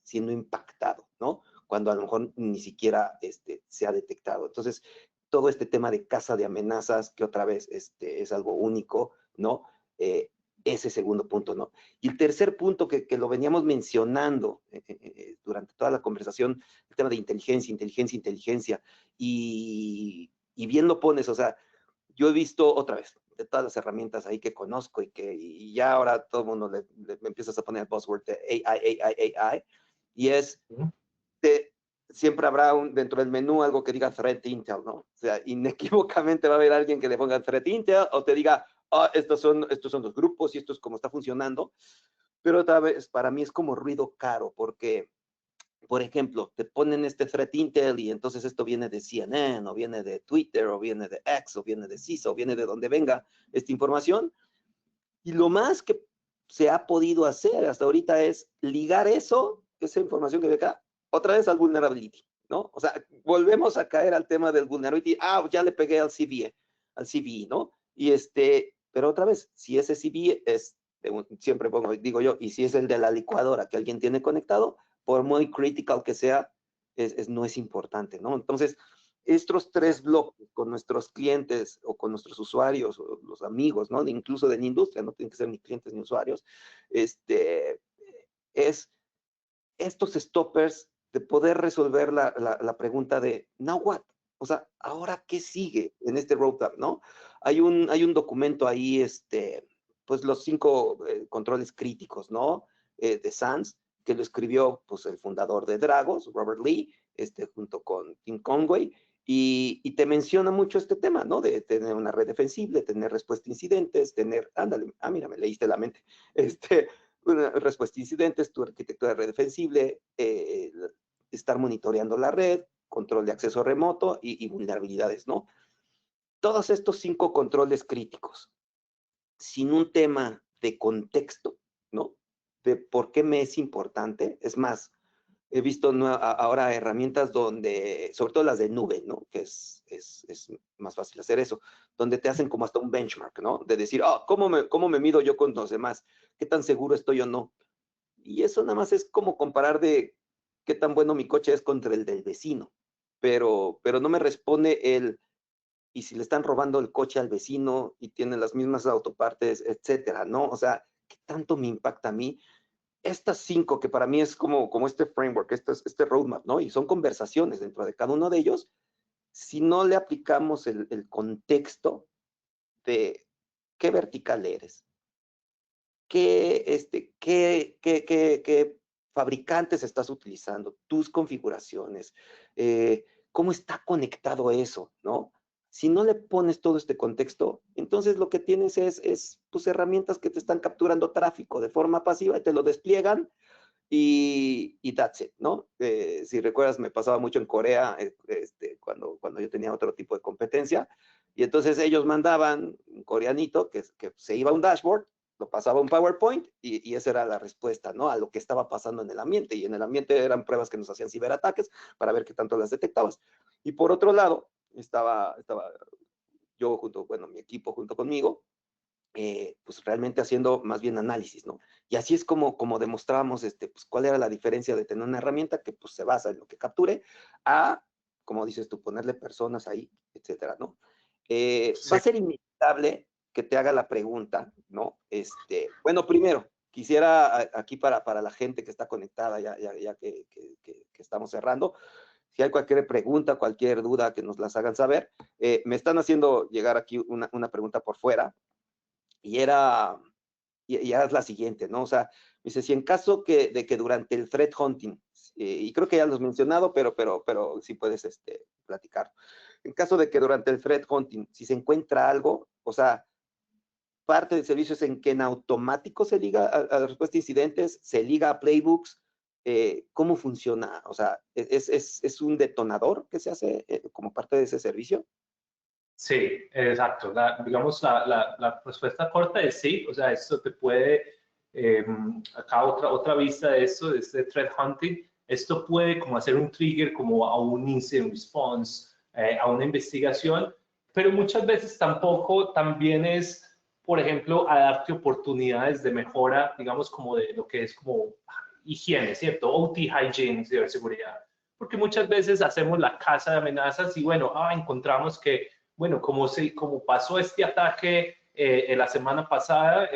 siendo impactado, ¿no? Cuando a lo mejor ni siquiera se ha detectado. Entonces, todo este tema de caza de amenazas, que otra vez es algo único, ¿no? Ese segundo punto, ¿no? Y el tercer punto que lo veníamos mencionando durante toda la conversación, el tema de inteligencia, y bien lo pones, o sea, yo he visto otra vez, de todas las herramientas ahí que conozco y ya ahora todo el mundo le empiezas a poner el buzzword de AI, y siempre habrá dentro del menú algo que diga Threat Intel, ¿no? O sea, inequívocamente va a haber alguien que le ponga Threat Intel o te diga, estos son los grupos y esto es cómo está funcionando, pero otra vez para mí es como ruido caro porque, por ejemplo, te ponen este Threat Intel y entonces esto viene de CNN o viene de Twitter o viene de X o viene de CISA o viene de donde venga esta información, y lo más que se ha podido hacer hasta ahorita es ligar esa información que ve acá, otra vez al vulnerability, ¿no? O sea, volvemos a caer al tema del vulnerability, ya le pegué al CVE, ¿no? Pero otra vez, si ese CVE es, siempre digo yo, y si es el de la licuadora que alguien tiene conectado, por muy critical que sea, no es importante, ¿no? Entonces, estos 3 bloques con nuestros clientes o con nuestros usuarios o los amigos, ¿no? Incluso de la industria, no tienen que ser ni clientes ni usuarios, es estos stoppers de poder resolver la pregunta de, now what? O sea, ¿ahora qué sigue en este roadmap, no? Hay un documento ahí, pues los 5 controles críticos, ¿no? De SANS, que lo escribió, pues, el fundador de Dragos, Robert Lee, junto con Tim Conway, y te menciona mucho este tema, ¿no? De tener una red defensible, tener respuesta a incidentes, ándale, mira, me leíste la mente, una respuesta a incidentes, tu arquitectura de red defensible, estar monitoreando la red, control de acceso remoto y vulnerabilidades, ¿no? Todos estos 5 controles críticos, sin un tema de contexto, ¿no? de por qué me es importante. Es más, he visto ahora herramientas donde, sobre todo las de nube, ¿no? Que es más fácil hacer eso, donde te hacen como hasta un benchmark, ¿no? De decir, oh, ¿cómo me mido yo con los demás? ¿Qué tan seguro estoy o no? Y eso nada más es como comparar de qué tan bueno mi coche es contra el del vecino. Pero no me responde y si le están robando el coche al vecino y tiene las mismas autopartes, etcétera, ¿no? O sea, ¿qué tanto me impacta a mí? Estas 5 que para mí es como este framework, este roadmap, ¿no? Y son conversaciones dentro de cada uno de ellos. Si no le aplicamos el contexto de qué vertical eres, qué fabricantes estás utilizando, tus configuraciones, cómo está conectado eso, ¿no? Si no le pones todo este contexto, entonces lo que tienes es pues, herramientas que te están capturando tráfico de forma pasiva y te lo despliegan y that's it, ¿no? Si recuerdas, me pasaba mucho en Corea cuando yo tenía otro tipo de competencia, y entonces ellos mandaban un coreanito que se iba a un dashboard, lo pasaba a un PowerPoint y esa era la respuesta, ¿no? A lo que estaba pasando en el ambiente, y en el ambiente eran pruebas que nos hacían ciberataques para ver qué tanto las detectabas. Y por otro lado, estaba yo mi equipo junto conmigo, pues realmente haciendo más bien análisis, ¿no? Y así es como demostrábamos pues, cuál era la diferencia de tener una herramienta que pues, se basa en lo que capture a, como dices tú, ponerle personas ahí, etcétera, ¿no? Va a ser inevitable que te haga la pregunta, ¿no? Bueno, primero, quisiera aquí para la gente que está conectada, ya que estamos cerrando, si hay cualquier pregunta, cualquier duda, que nos las hagan saber. Me están haciendo llegar aquí una pregunta por fuera, y ya es la siguiente, ¿no? O sea, dice, si en caso de que durante el threat hunting, y creo que ya lo has mencionado, pero sí puedes platicar. En caso de que durante el threat hunting, si se encuentra algo, o sea, parte del servicio es en que en automático se liga a la respuesta a incidentes, se liga a playbooks, ¿cómo funciona? O sea, ¿es un detonador que se hace como parte de ese servicio? Sí, exacto. Digamos, la respuesta corta es sí. O sea, esto te puede, acá otra vista de esto, de este threat hunting, esto puede como hacer un trigger como a un incident response, a una investigación, pero muchas veces también es, por ejemplo, a darte oportunidades de mejora, digamos, como de lo que es como higiene, ¿cierto? OT hygiene, ciberseguridad. Porque muchas veces hacemos la caza de amenazas y bueno, encontramos que bueno, como pasó este ataque en la semana pasada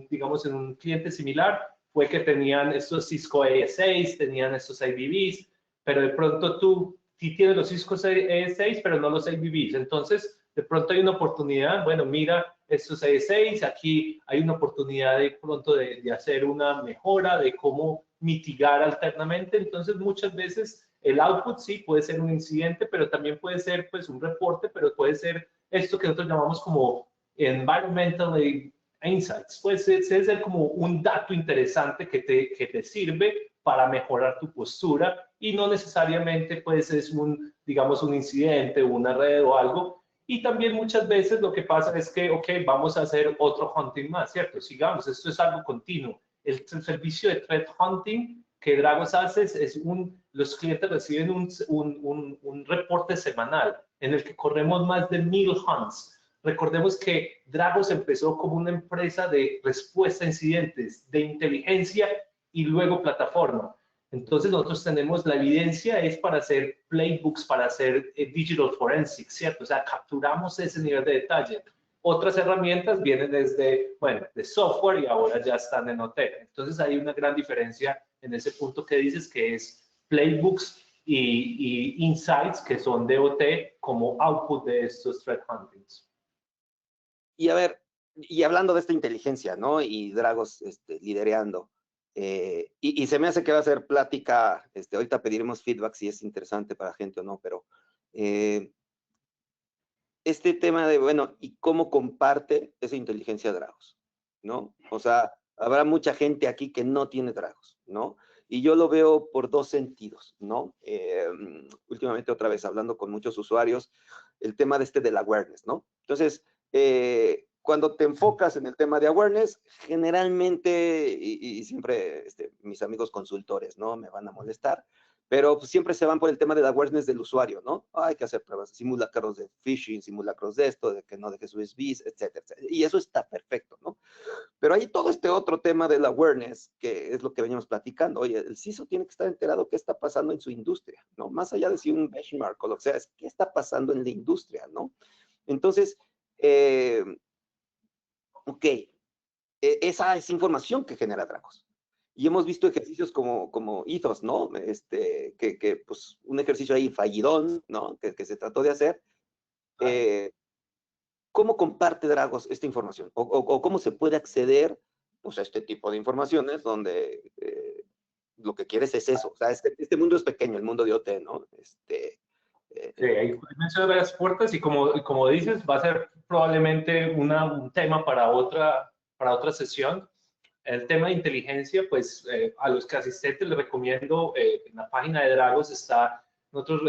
digamos, en un cliente similar, fue que tenían estos Cisco ES6, tenían estos IBBs, pero de pronto tú sí tienes los Cisco ES6, pero no los IBBs. Entonces, de pronto hay una oportunidad, bueno, mira estos ES6, aquí hay una oportunidad de pronto de hacer una mejora, de cómo mitigar alternamente. Entonces, muchas veces el output sí puede ser un incidente, pero también puede ser pues un reporte, pero puede ser esto que nosotros llamamos como environmental insights. Puede ser como un dato interesante que te sirve para mejorar tu postura y no necesariamente pues es digamos, un incidente, una red o algo. Y también muchas veces lo que pasa es que, ok, vamos a hacer otro hunting más, ¿cierto? Sigamos, esto es algo continuo. El servicio de threat hunting que Dragos hace los clientes reciben un reporte semanal en el que corremos más de 1000 hunts. Recordemos que Dragos empezó como una empresa de respuesta a incidentes, de inteligencia y luego plataforma. Entonces nosotros tenemos la evidencia es para hacer playbooks, para hacer digital forensics, ¿cierto? O sea, capturamos ese nivel de detalle. Otras herramientas vienen de software y ahora ya están en OT. Entonces hay una gran diferencia en ese punto que dices que es playbooks y insights que son de OT como output de estos threat huntings. Y a ver, y hablando de esta inteligencia, ¿no? Y Dragos lidereando, y se me hace que va a ser plática, ahorita pediremos feedback si es interesante para gente o no, pero este tema de, bueno, ¿y cómo comparte esa inteligencia Dragos? ¿No? O sea, habrá mucha gente aquí que no tiene Dragos, ¿no? Y yo lo veo por dos sentidos, ¿no? Últimamente otra vez hablando con muchos usuarios, el tema del awareness, ¿no? Entonces, cuando te enfocas en el tema de awareness, generalmente, y siempre mis amigos consultores, ¿no? Me van a molestar, pero pues, siempre se van por el tema del awareness del usuario, ¿no? Hay que hacer pruebas, simulacros de phishing, simulacros de esto, de que no dejes USBs, etcétera, etcétera. Y eso está perfecto, ¿no? Pero hay todo este otro tema del awareness, que es lo que veníamos platicando. Oye, el CISO tiene que estar enterado qué está pasando en su industria, ¿no? Más allá de si un benchmark o lo que sea, es qué está pasando en la industria, ¿no? Entonces, ok, esa es información que genera Dragos. Y hemos visto ejercicios como Ethos, ¿no? Que pues un ejercicio ahí fallidón, ¿no? Que se trató de hacer. ¿Cómo comparte Dragos esta información? O cómo se puede acceder pues, a este tipo de informaciones donde lo que quieres es eso. O sea, este mundo es pequeño, el mundo de OT, ¿no? Sí, hay mencionas varias puertas y como dices, va a ser probablemente un tema para otra sesión. El tema de inteligencia, pues a los que asistentes les recomiendo, en la página de Dragos está, nosotros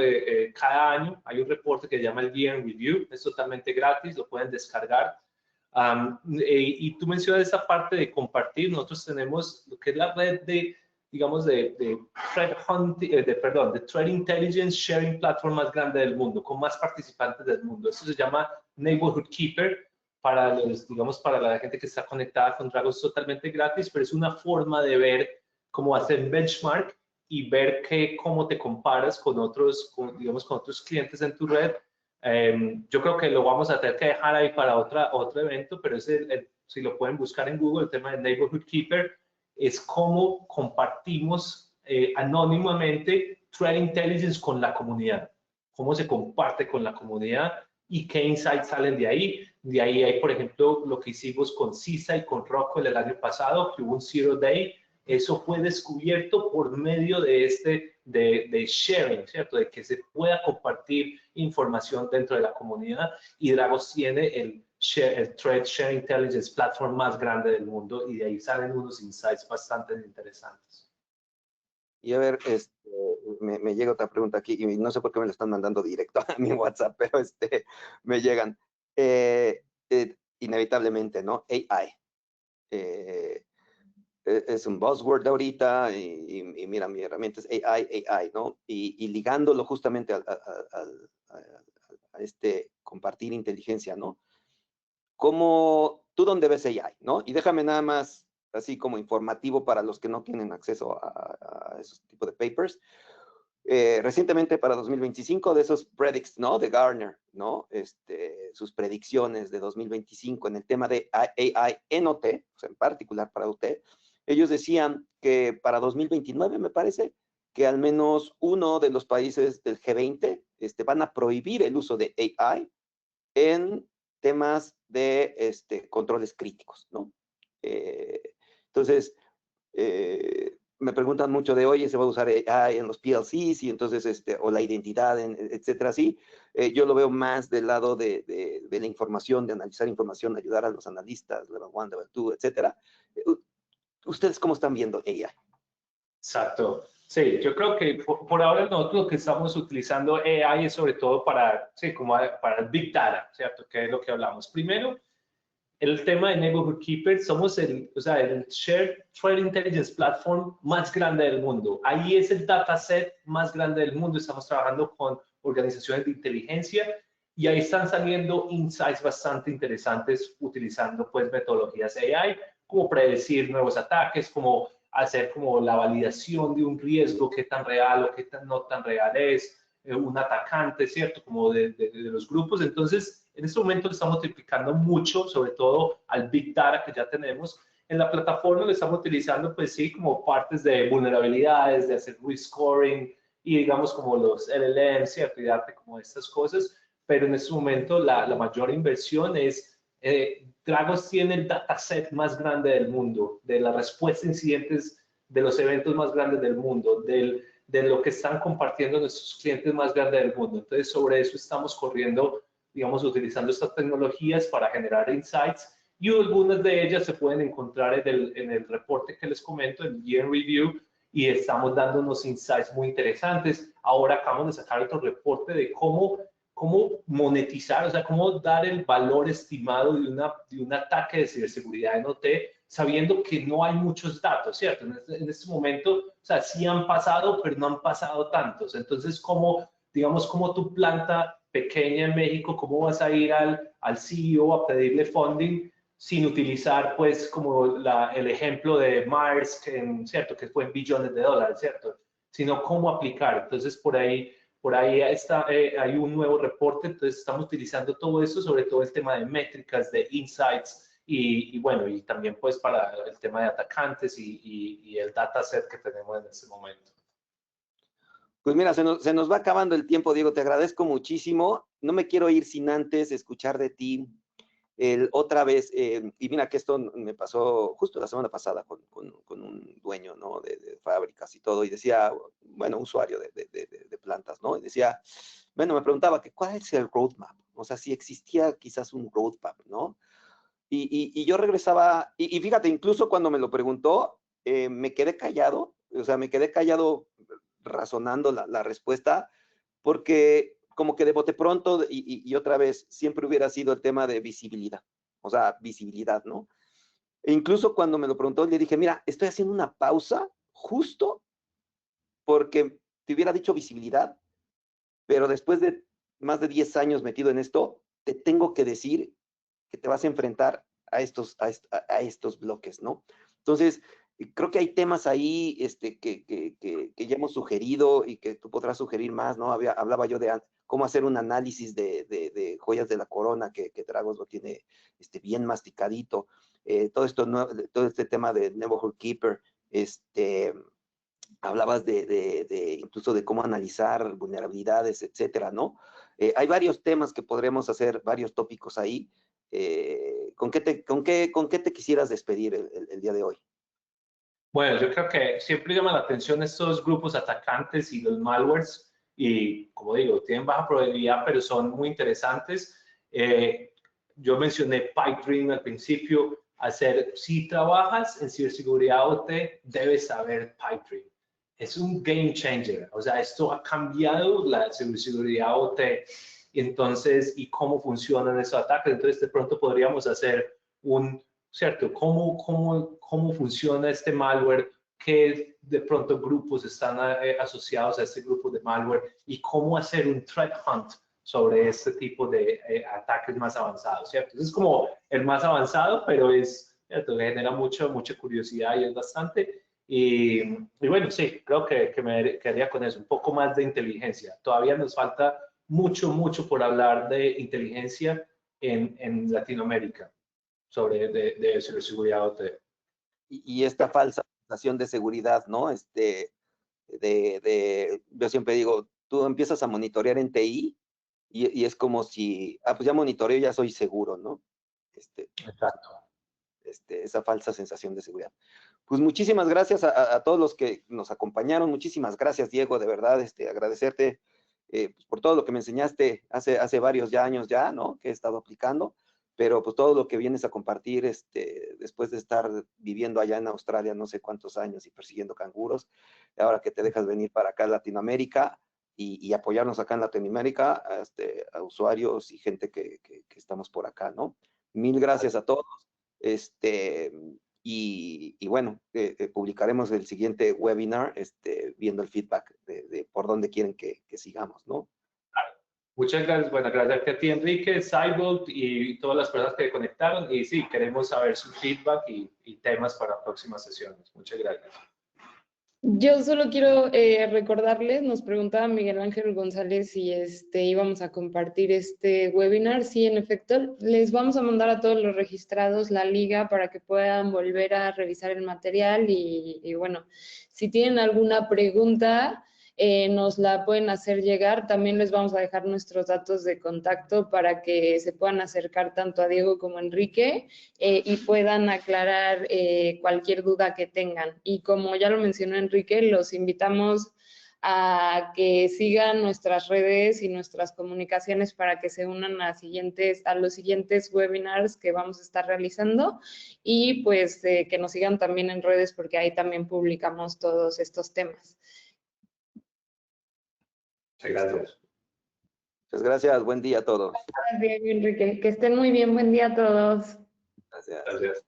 cada año hay un reporte que se llama el Year in Review, es totalmente gratis, lo pueden descargar. Y tú mencionas esa parte de compartir, nosotros tenemos lo que es la red de, digamos, de Threat Intelligence Sharing Platform más grande del mundo, con más participantes del mundo. Esto se llama Neighborhood Keeper. Para los, digamos, para la gente que está conectada con Dragos es totalmente gratis, pero es una forma de ver cómo hacer benchmark y ver cómo te comparas con otros, digamos, con otros clientes en tu red. Yo creo que lo vamos a tener que dejar ahí para otro evento, pero si lo pueden buscar en Google, el tema de Neighborhood Keeper es cómo compartimos anónimamente Threat Intelligence con la comunidad, cómo se comparte con la comunidad y qué insights salen de ahí. De ahí hay, por ejemplo, lo que hicimos con CISA y con Rockwell el año pasado, que hubo un Zero Day. Eso fue descubierto por medio de de sharing, ¿cierto? De que se pueda compartir información dentro de la comunidad. Y Dragos tiene el Threat Sharing Intelligence Platform más grande del mundo y de ahí salen unos insights bastante interesantes. Y a ver, me llega otra pregunta aquí, y no sé por qué me lo están mandando directo a mi WhatsApp, pero me llegan. Inevitablemente, ¿no? AI. Es un buzzword ahorita, y mira, mi herramienta es AI, ¿no? Y ligándolo justamente a compartir inteligencia, ¿no? ¿Tú dónde ves AI, no? Y déjame nada más, así como informativo para los que no tienen acceso a esos tipos de papers. Recientemente para 2025, de esos predicts, ¿no? De Gartner, ¿no? Sus predicciones de 2025 en el tema de AI en OT, o sea, en particular para OT, ellos decían que para 2029, me parece, que al menos uno de los países del G20 van a prohibir el uso de AI en temas de controles críticos, ¿no? Entonces, me preguntan mucho de, oye, ¿se va a usar AI en los PLCs? Y entonces, o la identidad, etcétera, sí. Yo lo veo más del lado de la información, de analizar información, ayudar a los analistas, level 1, level 2, etcétera. ¿Ustedes cómo están viendo AI? Exacto. Sí, yo creo que por ahora nosotros lo que estamos utilizando AI es sobre todo para, sí, como para el Big Data, ¿cierto? Que es lo que hablamos. Primero, el tema de Neighborhood Keeper, somos el Shared Threat Intelligence Platform más grande del mundo. Ahí es el dataset más grande del mundo. Estamos trabajando con organizaciones de inteligencia y ahí están saliendo insights bastante interesantes utilizando pues metodologías AI, como predecir nuevos ataques, como hacer como la validación de un riesgo, qué tan real o qué no tan real es, un atacante, ¿cierto? Como de los grupos. Entonces, en este momento le estamos multiplicando mucho, sobre todo al Big Data que ya tenemos. En la plataforma lo estamos utilizando, pues sí, como partes de vulnerabilidades, de hacer rescoring y digamos como los LLM, ¿cierto? Y darte como estas cosas. Pero en este momento la mayor inversión es Dragos tiene el dataset más grande del mundo, de la respuesta a incidentes de los eventos más grandes del mundo, de lo que están compartiendo nuestros clientes más grandes del mundo. Entonces, sobre eso estamos corriendo, digamos, utilizando estas tecnologías para generar insights y algunas de ellas se pueden encontrar en el reporte que les comento, el Year in Review, y estamos dando unos insights muy interesantes. Ahora acabamos de sacar otro reporte de cómo cómo monetizar, o sea, cómo dar el valor estimado de un ataque de ciberseguridad en OT, sabiendo que no hay muchos datos, ¿cierto? En este momento, o sea, sí han pasado, pero no han pasado tantos. Entonces, ¿cómo, digamos, como tu planta pequeña en México, cómo vas a ir al CEO a pedirle funding sin utilizar, pues, como el ejemplo de Maersk, ¿cierto? Que fue en billones de dólares, ¿cierto? Sino cómo aplicar. Entonces, por ahí está, hay un nuevo reporte, entonces estamos utilizando todo eso, sobre todo el tema de métricas, de insights, y bueno, y también pues para el tema de atacantes y el dataset que tenemos en este momento. Pues mira, se nos va acabando el tiempo, Diego, te agradezco muchísimo. No me quiero ir sin antes escuchar de ti otra vez, y mira que esto me pasó justo la semana pasada con un dueño, ¿no? de fábricas y todo, y decía, bueno, usuario de plantas, ¿no? Y decía, bueno, me preguntaba que cuál es el roadmap, o sea, si existía quizás un roadmap, ¿no? Y yo regresaba, y fíjate, incluso cuando me lo preguntó, me quedé callado, o sea, me quedé callado razonando la respuesta, porque como que de bote pronto y otra vez siempre hubiera sido el tema de visibilidad, o sea, visibilidad, ¿no? E incluso cuando me lo preguntó, le dije, mira, estoy haciendo una pausa justo porque te hubiera dicho visibilidad, pero después de más de 10 años metido en esto, te tengo que decir que te vas a enfrentar a estos bloques, ¿no? Entonces, creo que hay temas ahí que ya hemos sugerido y que tú podrás sugerir más, ¿no? Hablaba yo de cómo hacer un análisis de joyas de la corona, que Dragos lo tiene bien masticadito. Todo esto, ¿no? Todo este tema de Neighborhood Keeper, hablabas incluso de cómo analizar vulnerabilidades, etcétera, ¿no? Hay varios temas que podremos hacer, varios tópicos ahí. ¿Con qué te quisieras despedir el día de hoy? Bueno, yo creo que siempre llama la atención estos grupos atacantes y los malwares, y como digo, tienen baja probabilidad, pero son muy interesantes. Yo mencioné PyDream al principio. Si trabajas en ciberseguridad OT, debes saber PyDream. Es un game changer. O sea, esto ha cambiado la ciberseguridad OT. Entonces, y cómo funcionan esos ataques. Entonces, de pronto podríamos hacer ¿cierto? ¿Cómo funciona este malware? ¿Qué de pronto grupos están asociados a este grupo de malware? Y cómo hacer un threat hunt sobre este tipo de ataques más avanzados, ¿cierto? Es como el más avanzado, pero ¿cierto? Genera mucha curiosidad y es bastante. Y bueno, sí, creo que me quedaría con eso, un poco más de inteligencia. Todavía nos falta mucho por hablar de inteligencia en Latinoamérica sobre de ciberseguridad OT. Y esta falsa sensación de seguridad, ¿no? Yo siempre digo, tú empiezas a monitorear en TI y es como si, pues ya monitoreo, ya soy seguro, ¿no? Exacto. Esa falsa sensación de seguridad. Pues muchísimas gracias a todos los que nos acompañaron. Muchísimas gracias, Diego, de verdad, agradecerte pues, por todo lo que me enseñaste hace varios años ya, ¿no? Que he estado aplicando, pero pues todo lo que vienes a compartir después de estar viviendo allá en Australia no sé cuántos años y persiguiendo canguros, ahora que te dejas venir para acá a Latinoamérica y apoyarnos acá en Latinoamérica, a usuarios y gente que estamos por acá, ¿no? Mil gracias a todos. Y bueno, publicaremos el siguiente webinar viendo el feedback de por dónde quieren que sigamos, ¿no? Muchas gracias. Bueno, agradecerte a ti, Enrique, Cybolt y todas las personas que conectaron. Y sí, queremos saber su feedback y temas para próximas sesiones. Muchas gracias. Yo solo quiero recordarles, nos preguntaba Miguel Ángel González si íbamos a compartir este webinar. Sí, en efecto, les vamos a mandar a todos los registrados la liga para que puedan volver a revisar el material y bueno, si tienen alguna pregunta, nos la pueden hacer llegar. También les vamos a dejar nuestros datos de contacto para que se puedan acercar tanto a Diego como a Enrique y puedan aclarar cualquier duda que tengan. Y como ya lo mencionó Enrique, los invitamos a que sigan nuestras redes y nuestras comunicaciones para que se unan a los siguientes webinars que vamos a estar realizando y pues que nos sigan también en redes porque ahí también publicamos todos estos temas. Gracias. Muchas gracias, buen día a todos. Bien, Enrique, que estén muy bien, buen día a todos. Gracias. Gracias.